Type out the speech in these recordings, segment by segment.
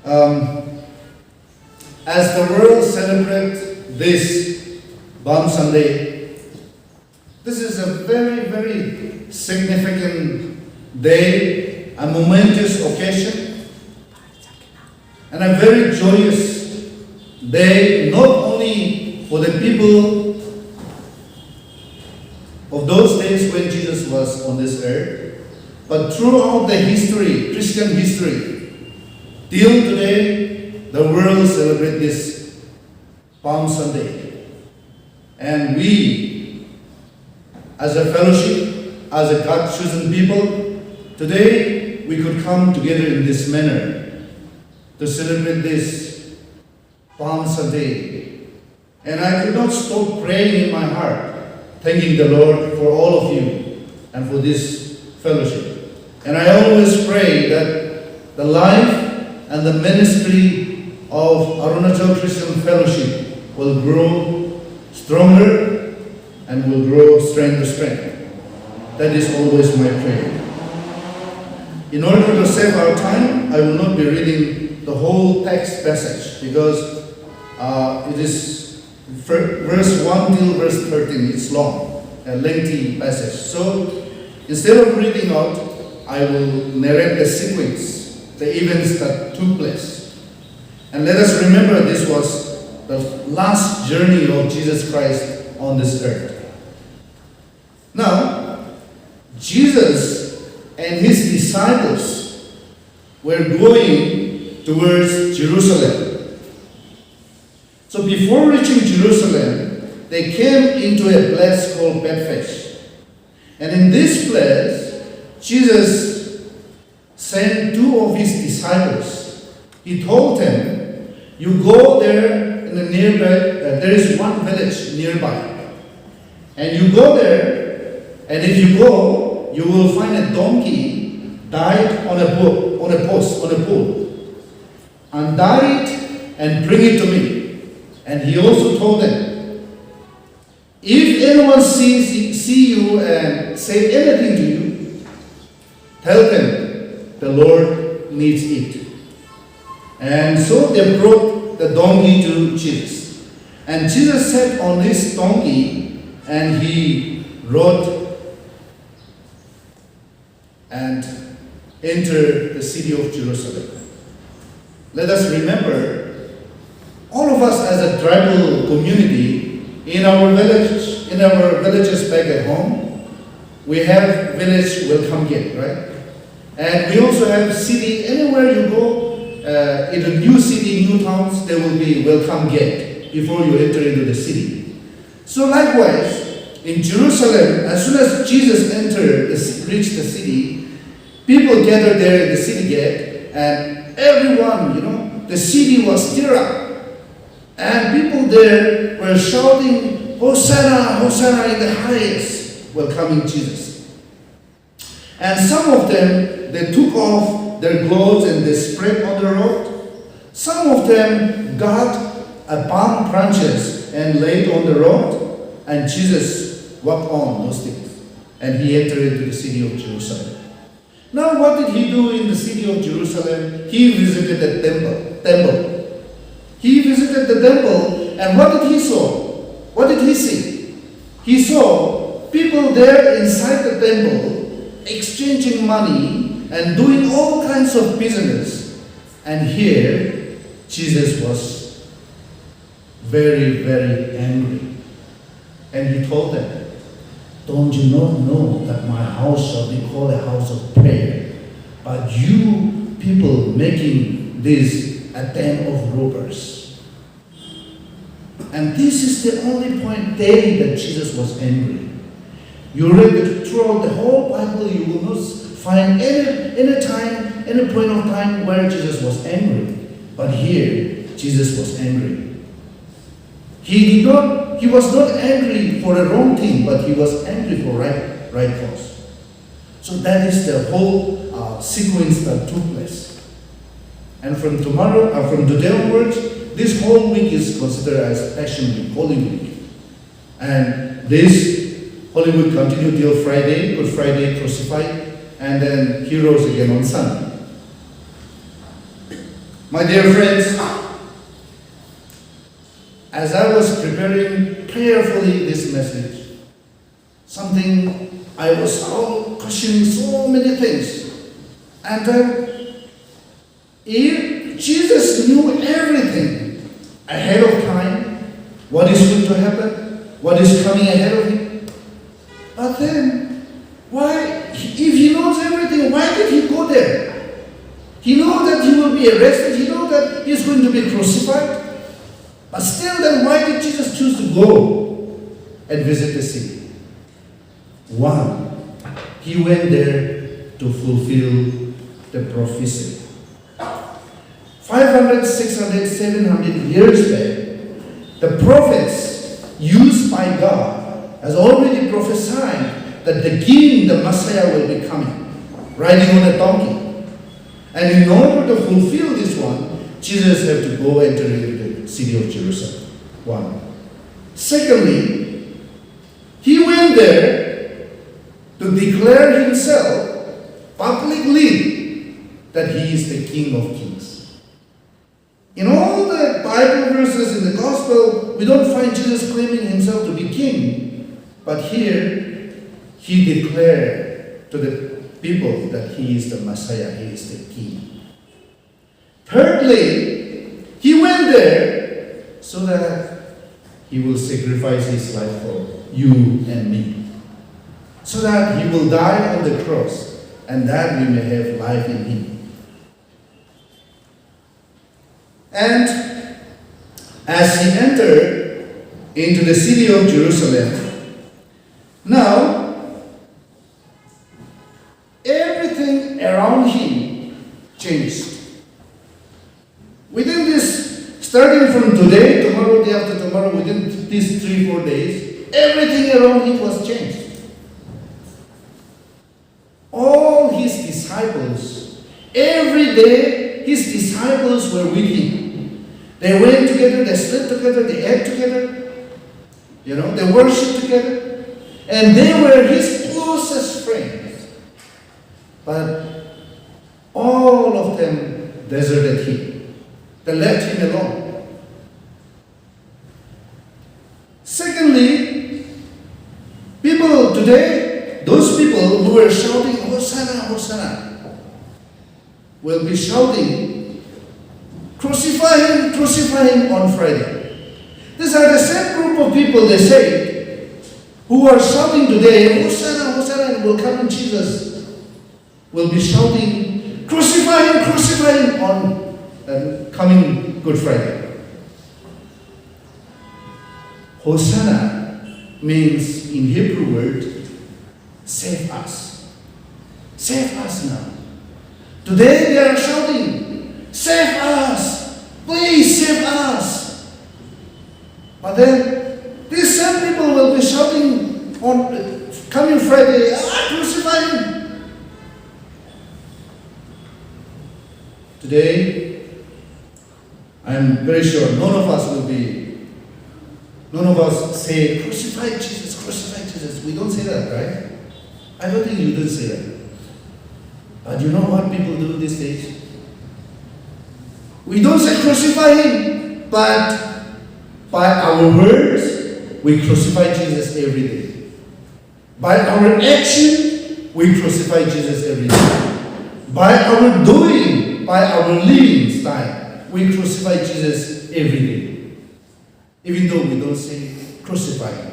Um, as the world celebrates this Palm Sunday, this is a very, very significant day, a momentous occasion, and a very joyous day, not only for the people of those days when Jesus was on this earth, but throughout the history, Christian history, till today, the world celebrates this Palm Sunday. And we, as a fellowship, as a God-chosen people, today we could come together in this manner to celebrate this Palm Sunday. And I could not stop praying in my heart, thanking the Lord for all of you and for this fellowship. And I always pray that the life and the ministry of Arunachal Christian Fellowship will grow stronger and will grow strength to strength. That is always my prayer. In order to save our time, I will not be reading the whole text passage because it is verse 1 till verse 13. It's long, a lengthy passage. So instead of reading out, I will narrate the sequence, the events that took place. And let us remember this was the last journey of Jesus Christ on this earth. Now, Jesus and his disciples were going towards Jerusalem. So before reaching Jerusalem, they came into a place called Bethphage. And in this place, Jesus sent two of his disciples. He told them, you go there in the nearby, there is one village nearby. And you go there, and if you go, you will find a donkey tied on a pole. Untie it and bring it to me. And he also told them, if anyone see you and say anything to you, tell them the Lord needs it. And so they brought the donkey to Jesus. And Jesus sat on this donkey and he rode and entered the city of Jerusalem. Let us remember, all of us as a tribal community, in our villages back at home, we have village welcome gate, right? And we also have city, anywhere you go, in a new city, new towns, there will be welcome gate before you enter into the city. So likewise, in Jerusalem, as soon as Jesus reached the city, people gathered there in the city gate, and everyone, the city was stirred up. And people there were shouting, Hosanna, Hosanna in the highest, welcoming Jesus. And some of them, they took off their clothes and they spread on the road. Some of them got palm branches and laid on the road, and Jesus walked on those things. And he entered into the city of Jerusalem. Now what did he do in the city of Jerusalem? He visited the temple. He visited the temple, and what did he saw? What did he see? He saw people there inside the temple exchanging money and doing all kinds of business. And here, Jesus was very, very angry. And he told them, don't you not know that my house shall be called a house of prayer? But you people making this a den of robbers. And this is the only day that Jesus was angry. You read it throughout the whole Bible, you will not find any point of time where Jesus was angry. But here, Jesus was angry. He was not angry for a wrong thing, but he was angry for right cause. So that is the whole sequence that took place. And from today onwards, this whole week is considered as Passion Week, Holy Week. And this Holy Week continued till Friday, Good Friday, crucified, and then he rose again on Sunday. My dear friends, as I was preparing prayerfully this message, something I was questioning so many things. And if Jesus knew everything ahead of time, what is going to happen, what is coming ahead of him, but then, why, if he knows everything, why did he go there? He knows that he will be arrested, he knows that he is going to be crucified, but still then why did Jesus choose to go and visit the city? One, he went there to fulfill the prophecy. 500, 600, 700 years back, the prophets used by God has already prophesied that the king, the Messiah, will be coming, riding on a donkey. And in order to fulfill this one, Jesus had to go enter into the city of Jerusalem. One. Secondly, he went there to declare himself publicly that he is the King of Kings. In all the Bible verses in the Gospel, we don't find Jesus claiming himself to be king. But here, he declared to the people that he is the Messiah, he is the King. Thirdly, he went there so that he will sacrifice his life for you and me. So that he will die on the cross and that we may have life in him. And as he entered into the city of Jerusalem, now everything around him changed. Within this, starting from today, tomorrow, day after tomorrow, within these 3-4 days, everything around him was changed. All his disciples, every day, his disciples were with him. They went together, they slept together, they ate together, they worshiped together, and they were his closest friends. But all of them deserted him. They left him alone. Secondly, people today, those people who were shouting, Hosanna, Hosanna, will be shouting, crucify him on Friday. These are the same group of people, they say, who are shouting today, Hosanna, Hosanna, and will come in Jesus, will be shouting, crucify him on coming Good Friday. Hosanna means in Hebrew word, save us. Save us now. Today they are shouting, save us! Please save us! But then these same people will be shouting on coming Friday, crucify him! Today, I'm very sure none of us say, crucify Jesus. We don't say that, right? I don't think you do say that. But you know what people do these days? We don't say crucify him, but by our words, we crucify Jesus every day. By our action, we crucify Jesus every day. By our doing, by our living style, we crucify Jesus every day. Even though we don't say crucify him.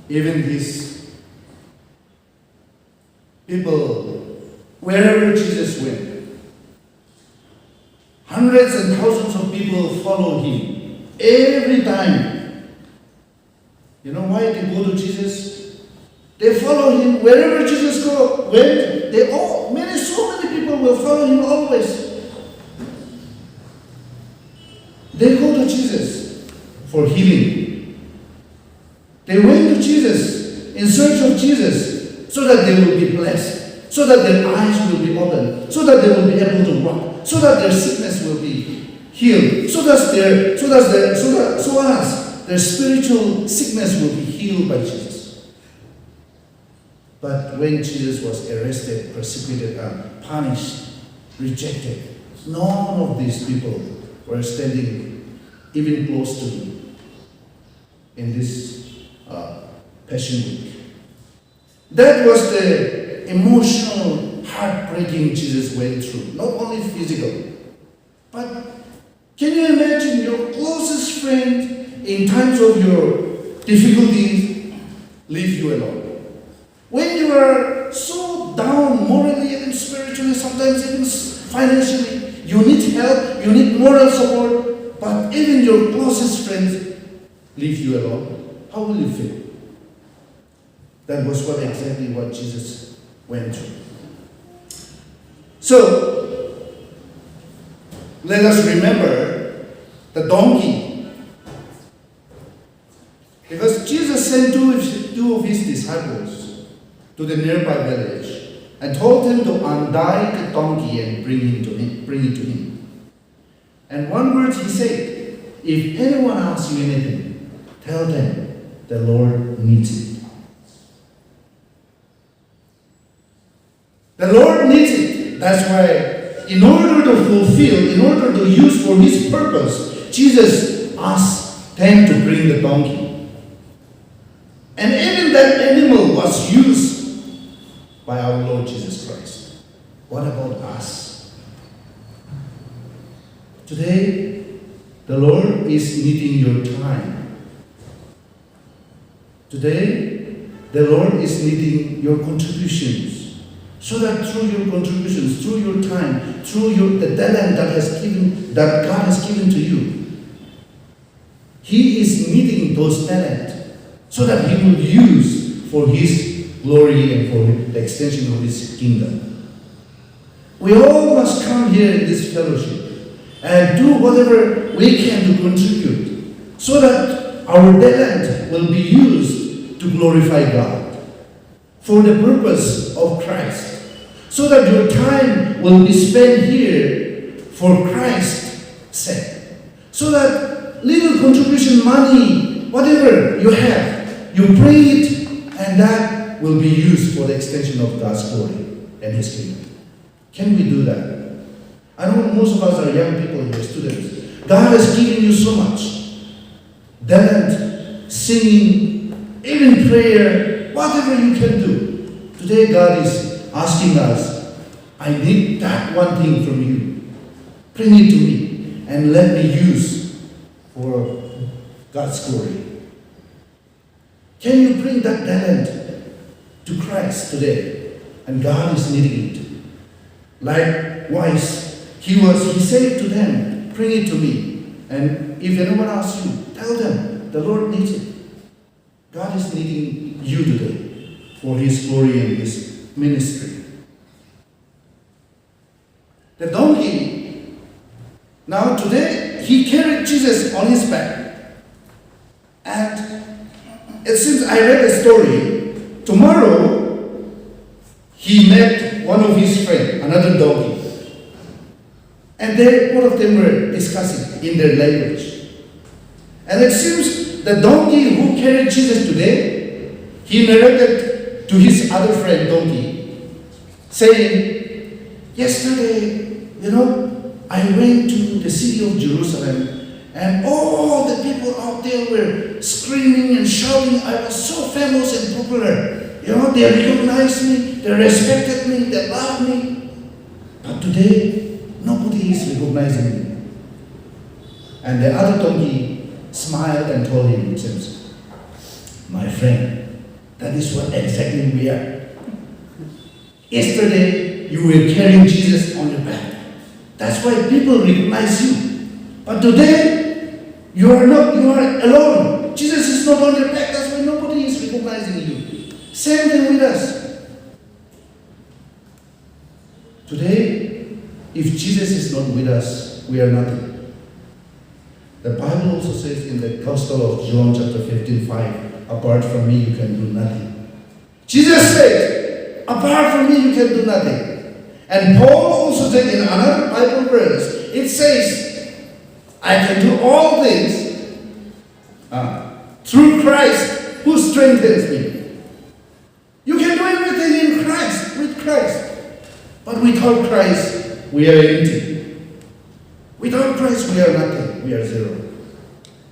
Even these people, wherever Jesus went, hundreds and thousands of people follow him every time. You know why they go to Jesus? They follow him wherever Jesus went. So many people will follow him always. They go to Jesus for healing. They went to Jesus in search of Jesus so that they will be blessed, so that their eyes will be opened, so that they will be able to walk, so that their sickness will be healed, so as their spiritual sickness will be healed by Jesus. But when Jesus was arrested, persecuted, punished, rejected, none of these people were standing even close to him in this Passion Week. That was the emotional, heartbreaking Jesus went through. Not only physical, but can you imagine your closest friend in times of your difficulties leave you alone? When you are so down morally and spiritually, sometimes even financially, you need help, you need moral support, but even your closest friends leave you alone. How will you feel? That was exactly what Jesus went through. So, let us remember the donkey. Because Jesus sent two of his disciples to the nearby village and told them to untie the donkey and bring it to him. And one word he said, if anyone asks you anything, tell them the Lord needs it. The Lord needs it. That's why, in order to fulfill, in order to use for his purpose, Jesus asked them to bring the donkey. And even that animal was used by our Lord Jesus Christ. What about us? Today, the Lord is needing your time. Today, the Lord is needing your contributions. So that through your contributions, through your time, through the talent that God has given to you, He is needing those talents so that He will use for His glory and for the extension of His kingdom. We all must come here in this fellowship and do whatever we can to contribute so that our talent will be used to glorify God for the purpose of Christ. So that your time will be spent here for Christ's sake. So that little contribution money, whatever you have, you bring it and that will be used for the extension of God's glory and His kingdom. Can we do that? I know most of us are young people here, students. God has given you so much. Talent, singing, even prayer, whatever you can do. Today God is asking us, I need that one thing from you. Bring it to me and let me use for God's glory. Can you bring that talent to Christ today? And God is needing it. Likewise, He said to them, bring it to me. And if anyone asks you, tell them the Lord needs it. God is needing you today for His glory and His ministry. The donkey, now today, he carried Jesus on his back. And it seems I read a story. Tomorrow, he met one of his friends, another donkey. And both of them were discussing in their language. And it seems the donkey who carried Jesus today, he narrated to his other friend, donkey, saying, yesterday, I went to the city of Jerusalem and all the people out there were screaming and shouting. I was so famous and popular. They recognized me, they respected me, they loved me. But today, nobody is recognizing me. And the other donkey smiled and told him, my friend, that is what exactly we are. Yesterday, you were carrying Jesus on your back. That's why people recognize you. But today, you are alone. Jesus is not on your back. That's why nobody is recognizing you. Same thing with us. Today, if Jesus is not with us, we are nothing. The Bible also says in the Gospel of John chapter 15:5, apart from me you can do nothing. Jesus said, apart from me you can do nothing. And Paul also said in another Bible verse, it says, I can do all things through Christ who strengthens me. You can do everything. But without Christ, we are empty. Without Christ, we are nothing. We are zero.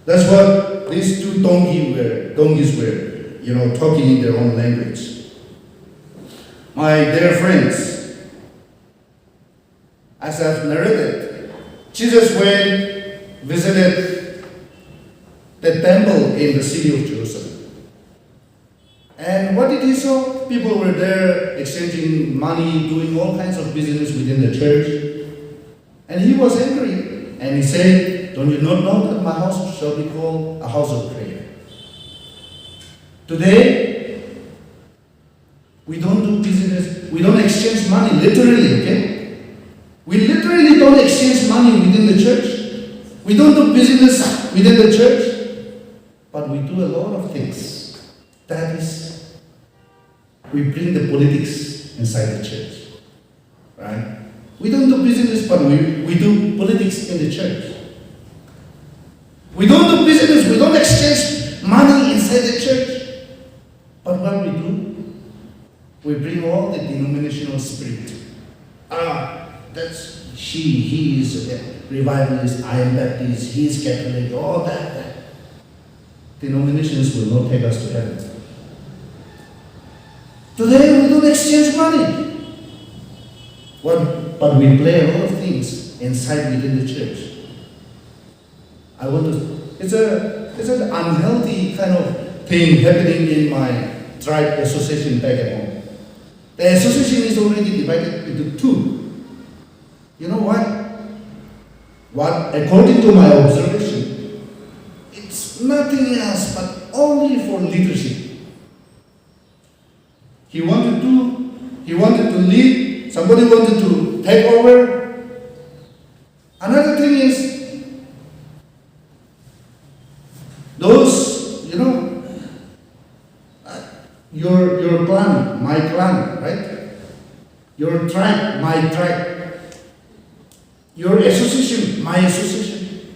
That's what these two donkeys were, talking in their own language. My dear friends, as I've narrated, Jesus visited the temple in the city of Jerusalem. And what did he saw? People were there exchanging money, doing all kinds of business within the church. And he was angry. And he said, "Don't you not know that my house shall be called a house of prayer?" Today, we don't do business, we don't exchange money, literally, okay? We literally don't exchange money within the church. We don't do business within the church. But we do a lot of things. That is, we bring the politics inside the church. Right? We don't do business, but we do politics in the church. We don't do business, we don't exchange money inside the church. But what we do, we bring all the denominational spirit. He is a revivalist, I am Baptist, he is Catholic, all that. Denominations will not take us to heaven. Today we don't exchange money. But we play a lot of things inside within the church. It's an unhealthy kind of thing happening in my tribe association back at home. The association is already divided into two. You know what? According to my observation, it's nothing else but only for leadership. He wanted to lead, somebody wanted to take over. Another thing is, those, your clan, my clan, right? Your tribe, my tribe. Your association, my association.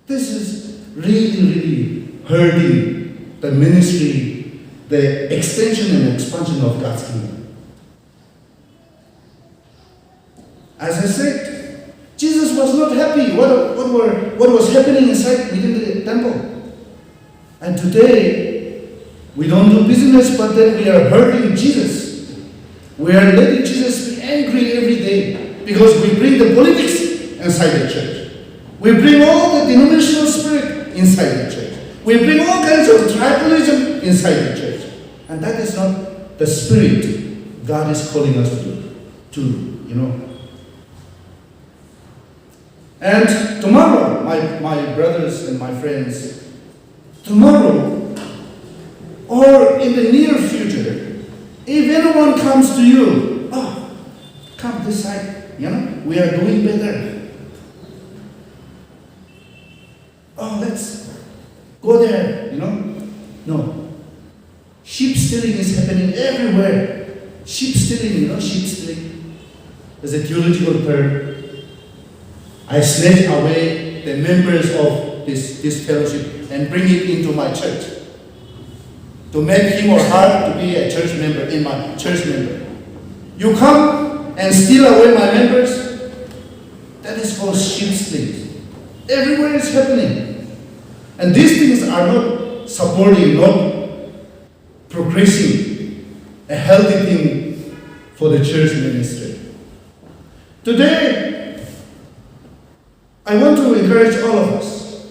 This is really hurting the ministry, the extension and expansion of God's kingdom. As I said, Jesus was not happy what was happening inside within the temple. And today, we don't do business, but then we are hurting Jesus. We are letting Jesus be angry every day because we bring the politics inside the church. We bring all the denominational spirit inside the church. We bring all kinds of tribalism inside the church. And that is not the spirit God is calling us to. And tomorrow, my brothers and my friends, tomorrow or in the near future, if anyone comes to you, come this side, we are doing better. Let's go there, No. Sheep stealing is happening everywhere. Sheep stealing, sheep stealing is a theological term. I snatch away the members of this fellowship and bring it into my church to make him or her to be a church member in my church member. You come and steal away my members. That is called sheep stealing. Everywhere it's happening. And these things are not supporting, not progressing a healthy thing for the church ministry. Today, I want to encourage all of us,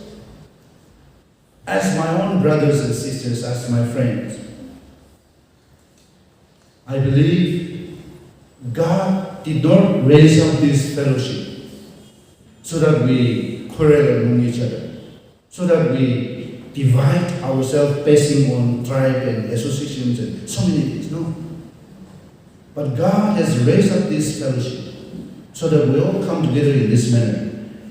as my own brothers and sisters, as my friends. I believe God did not raise up this fellowship so that we quarrel among each other, so that we divide ourselves basing on tribe and associations and so many things. No. But God has raised up this fellowship so that we all come together in this manner.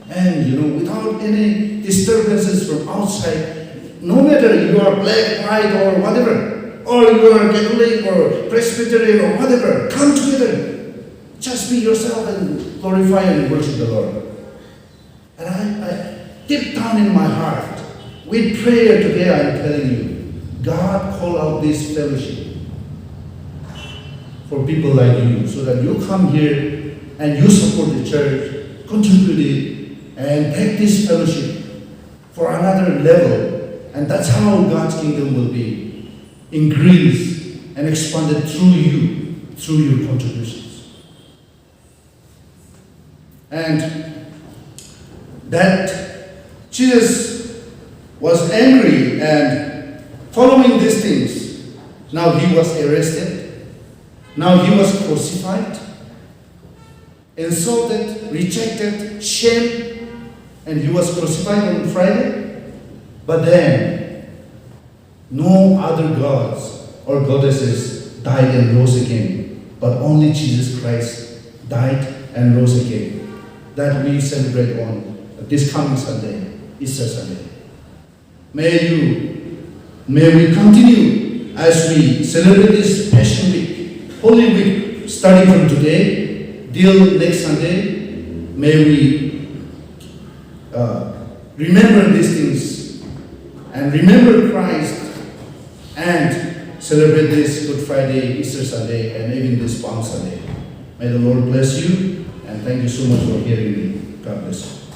And without any disturbances from outside, no matter you are black, white, or whatever, or you are Catholic or Presbyterian or whatever, come together. Just be yourself and glorify and worship the Lord. And I deep down in my heart, with prayer today, I'm telling you, God call out this fellowship for people like you, so that you come here and you support the church, contribute it, and take this fellowship for another level. And that's how God's kingdom will be increased and expanded through you, through your contributions. And that Jesus was angry and following these things. Now he was arrested. Now he was crucified, insulted, rejected, shamed, and he was crucified on Friday. But then, no other gods or goddesses died and rose again, but only Jesus Christ died and rose again. That we celebrate on this coming Sunday, Easter Sunday. May we continue as we celebrate this Passion Week, Holy Week, starting from today till next Sunday. May we remember these things and remember Christ and celebrate this Good Friday, Easter Sunday, and even this Palm Sunday. May the Lord bless you, and thank you so much for hearing me. God bless you.